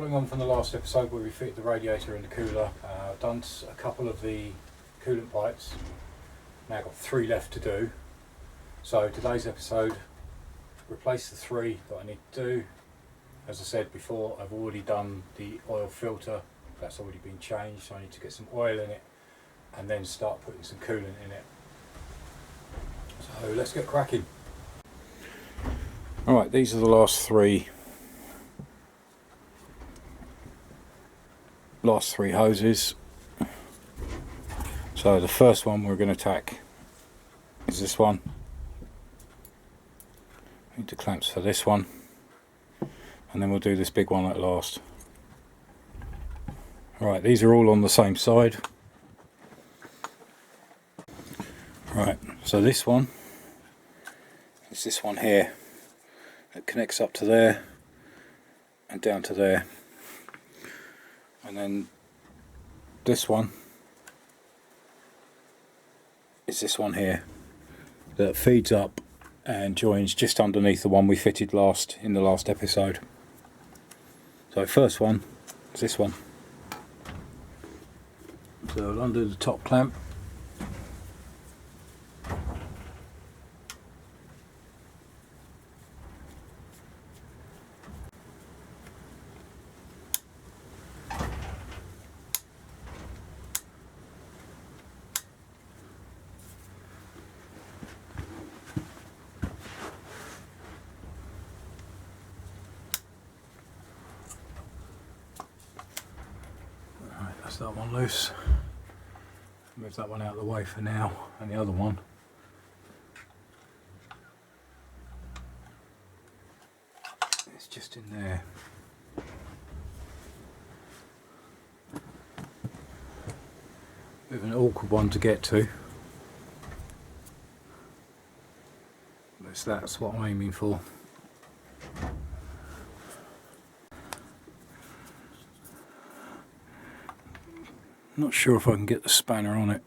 Following on from the last episode where we fitted the radiator and the cooler, I've done a couple of the coolant pipes. Now I've got 3 left to do. So today's episode, replace the 3 that I need to do. As I said before, I've already done the oil filter, that's already been changed, so I need to get some oil in it and then start putting some coolant in it. So let's get cracking. Alright, these are the last three hoses. So the first one we're going to attack is this one. Need the clamps for this one, and then we'll do this big one at last. Right, these are all on the same side. Right, so this one is this one here. It connects up to there and down to there, and then this one is this one here that feeds up and joins just underneath the one we fitted in the last episode. So first one is this one. So I'll undo the top clamp. That one loose. Move that one out of the way for now, and the other one is just in there. Bit of an awkward one to get to, but that's what I'm aiming for. Not sure if I can get the spanner on it.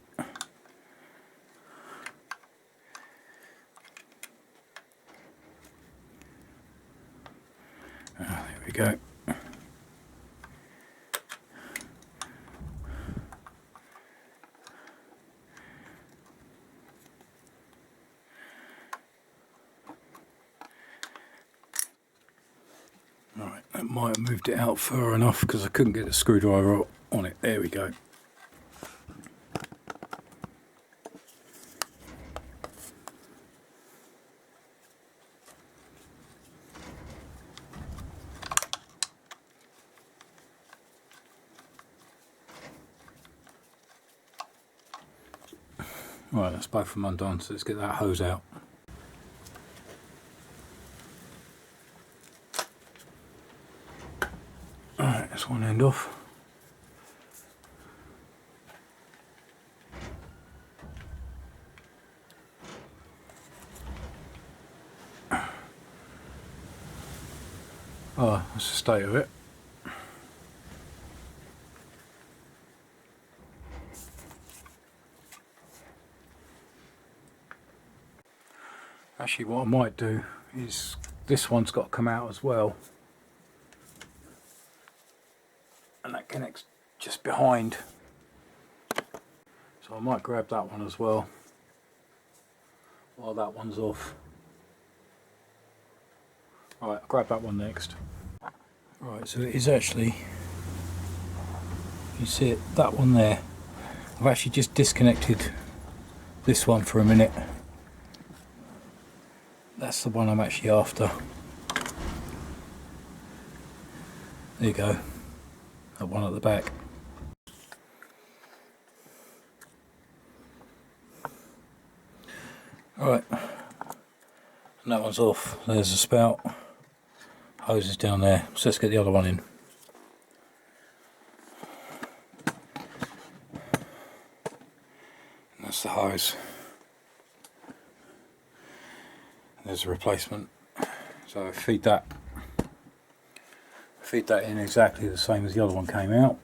There we go. Alright, that might have moved it out far enough because I couldn't get the screwdriver on it. There we go. Right, that's both of them undone, so let's get that hose out. Alright, that's one end off. Oh, that's the state of it. Actually, what I might do is this one's got to come out as well, and that connects just behind, so I might grab that one as well while that one's off. Alright, I'll grab that one next. Right, so it is actually, you see it, that one there. I've actually just disconnected this one for a minute. That's the one I'm actually after. There you go, that one at the back. Alright, and that one's off. There's the spout. Hose is down there, so let's get the other one in. And that's the hose. There's a replacement, so I feed that in exactly the same as the other one came out.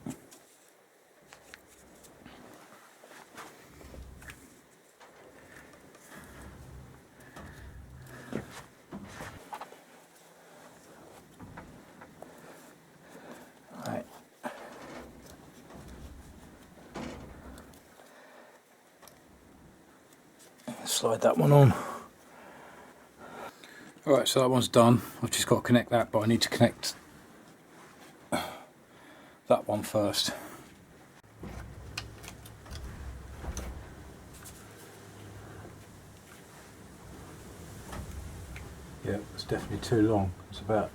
slide that one on. Alright, so that one's done. I've just got to connect that, but I need to connect that one first. Yeah, it's definitely too long. It's about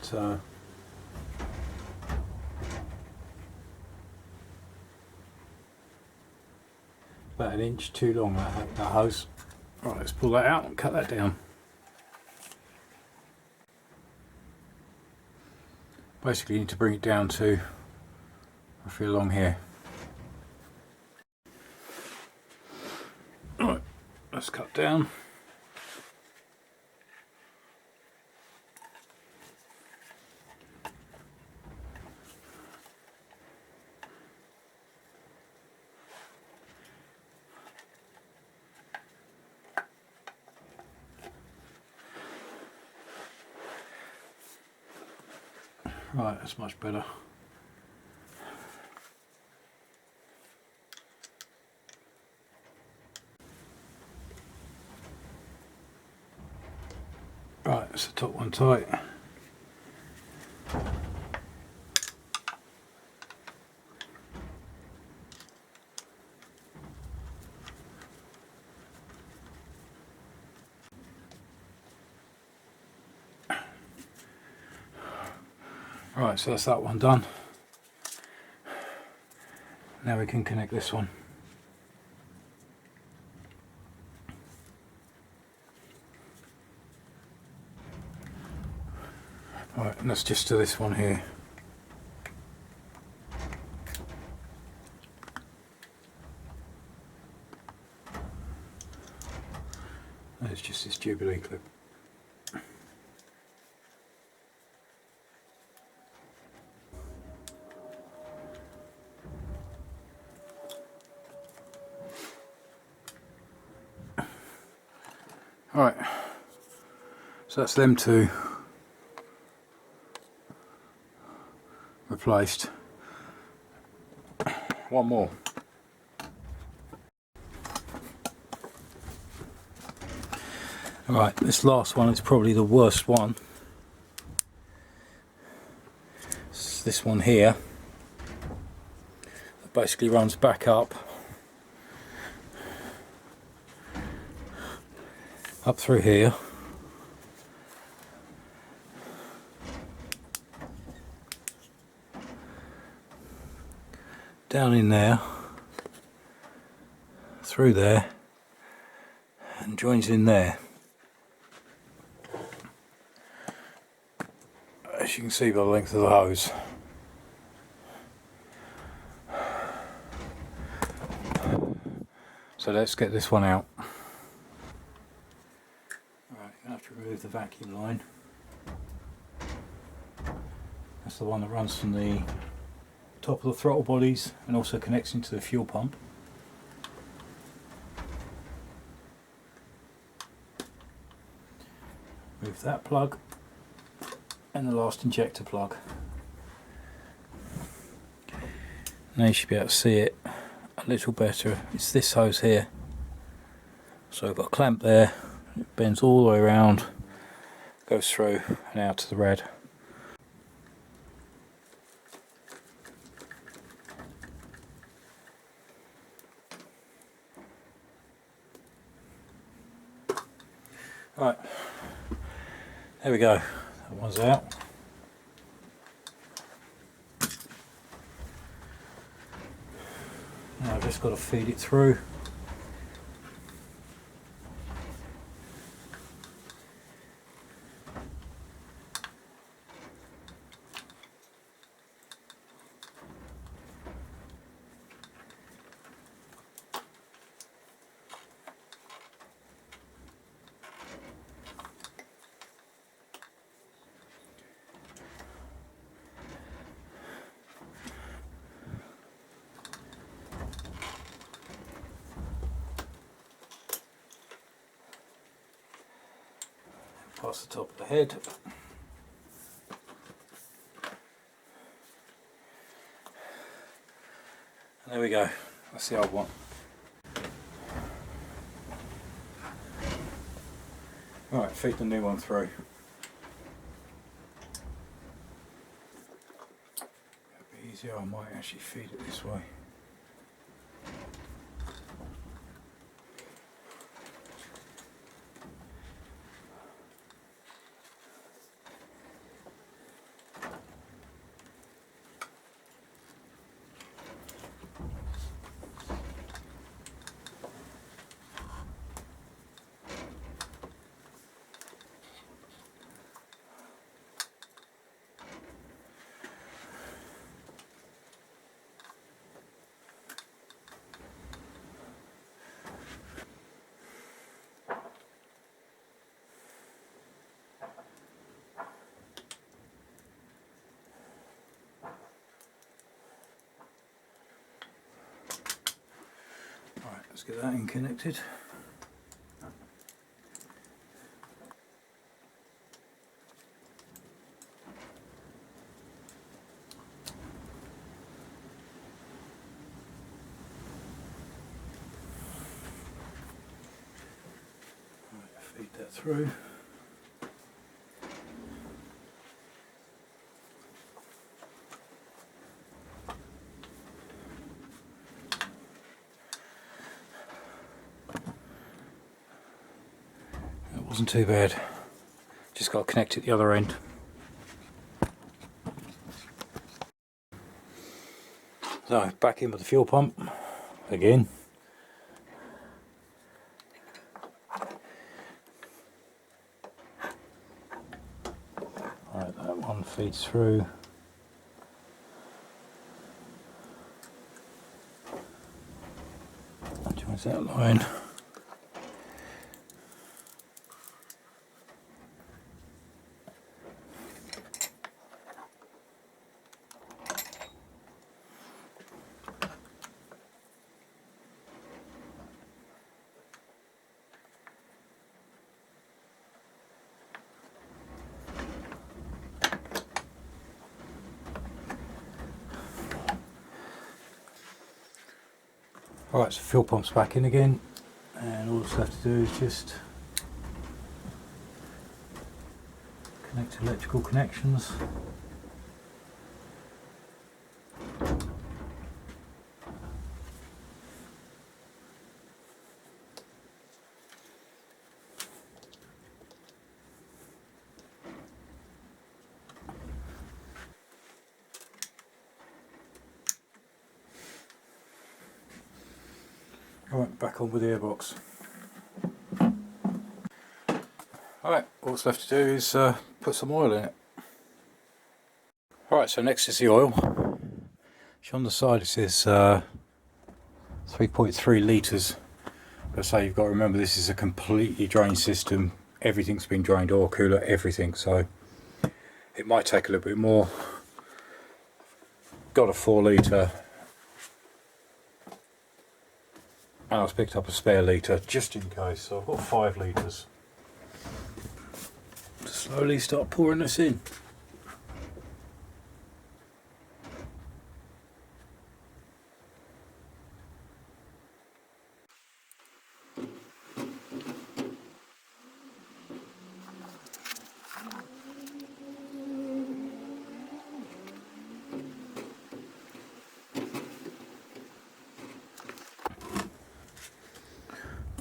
an inch too long, that hose. Right, let's pull that out and cut that down. Basically you need to bring it down to roughly along here. Right, let's cut down. Right, that's much better. Right, that's the top one tight. Right, so that's that one done. Now we can connect this one. Right, and that's just to this one here. There's just this Jubilee clip. Alright, so that's them two replaced. One more. Alright, this last one is probably the worst one. It's this one here. It basically runs back up through here, down in there, through there, and joins in there. As you can see by the length of the hose. So let's get this one out. Remove the vacuum line. That's the one that runs from the top of the throttle bodies and also connects into the fuel pump. Remove that plug and the last injector plug. Now you should be able to see it a little better. It's this hose here. So I've got a clamp there. It bends all the way around, goes through and out to the red. Right, there we go, that one's out. Now I've just got to feed it through. Past the top of the head. And there we go, that's the old one. Right, feed the new one through. It'll be easier, I might actually feed it this way. Right, let's get that in connected. Right, feed that through. It wasn't too bad. Just got to connect at the other end. So back in with the fuel pump again. Right, that one feeds through. And joins that line. Alright, so fuel pump's back in again, and all that's left to do is just connect electrical connections. Alright, back on with the airbox. Alright, all that's left to do is put some oil in it. Alright, so next is the oil. Which on the side it says 3.3 litres. But say you've got to remember this is a completely drained system. Everything's been drained, oil cooler, everything. So it might take a little bit more. Got a 4 litre. And I've picked up a spare litre just in case, so I've got 5 litres. Slowly start pouring this in.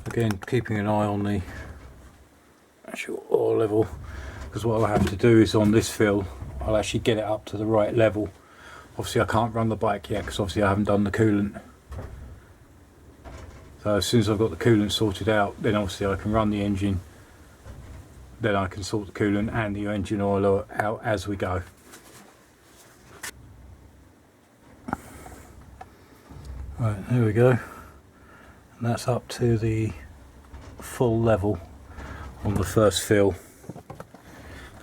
Again, keeping an eye on the actual oil level, because what I'll have to do is on this fill I'll actually get it up to the right level. Obviously I can't run the bike yet because obviously I haven't done the coolant. So as soon as I've got the coolant sorted out, then obviously I can run the engine, then I can sort the coolant and the engine oil out as we go. Right, there we go. And that's up to the full level on the first fill.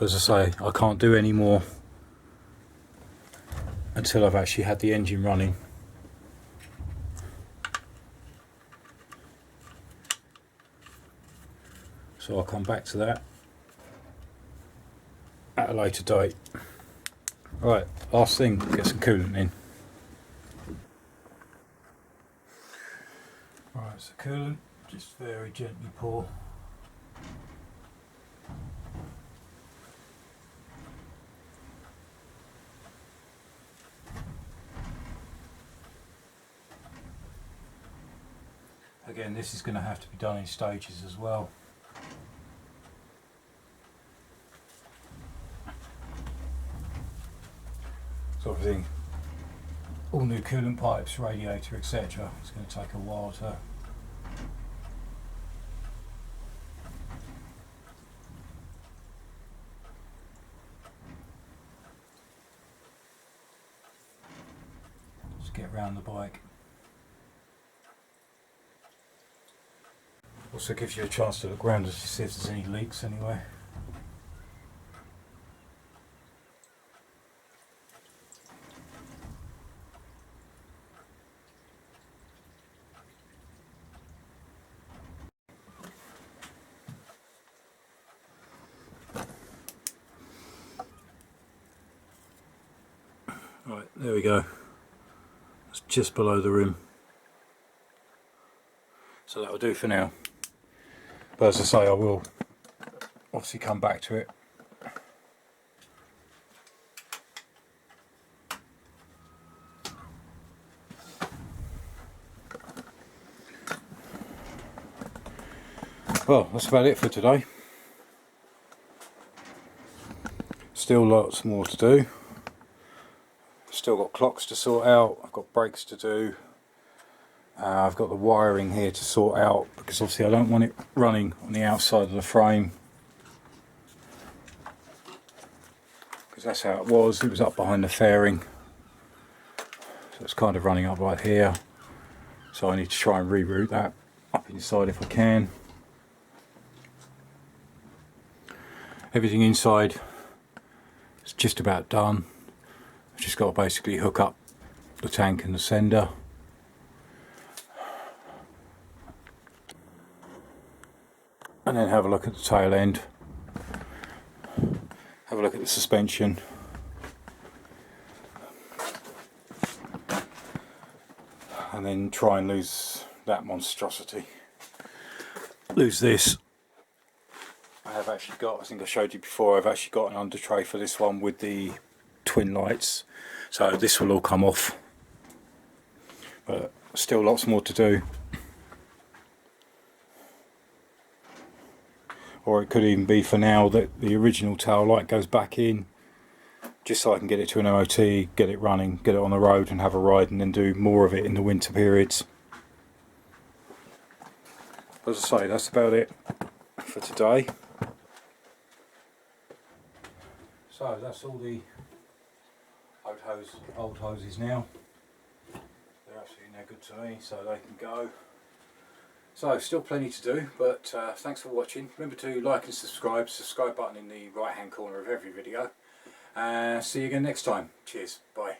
As I say, I can't do any more until I've actually had the engine running. So I'll come back to that at a later date. Right, last thing, get some coolant in. Right, so coolant, just very gently pour. this is going to have to be done in stages as well. So everything, all new coolant pipes, radiator, etc. It's going to take a while to just get around the bike. Also gives you a chance to look around to see if there's any leaks anyway. Right, there we go. It's just below the rim. So that will do for now. But as I say, I will obviously come back to it. Well, that's about it for today. Still lots more to do. Still got clocks to sort out, I've got brakes to do. I've got the wiring here to sort out because obviously I don't want it running on the outside of the frame, because that's how it was up behind the fairing, so it's kind of running up right here, so I need to try and reroute that up inside if I can. Everything inside is just about done. I've just got to basically hook up the tank and the sender. And then have a look at the tail end. Have a look at the suspension. And then try and lose that monstrosity. Lose this. I have actually got, I think I showed you before, I've actually got an under tray for this one with the twin lights. So this will all come off. But still lots more to do. Or it could even be for now that the original tail light goes back in, just so I can get it to an MOT, get it running, get it on the road and have a ride, and then do more of it in the winter periods. As I say, that's about it for today. So that's all the old hoses now. They're absolutely no good to me, so they can go. So still plenty to do, but thanks for watching. Remember to like and subscribe button in the right hand corner of every video. See you again next time. Cheers, bye.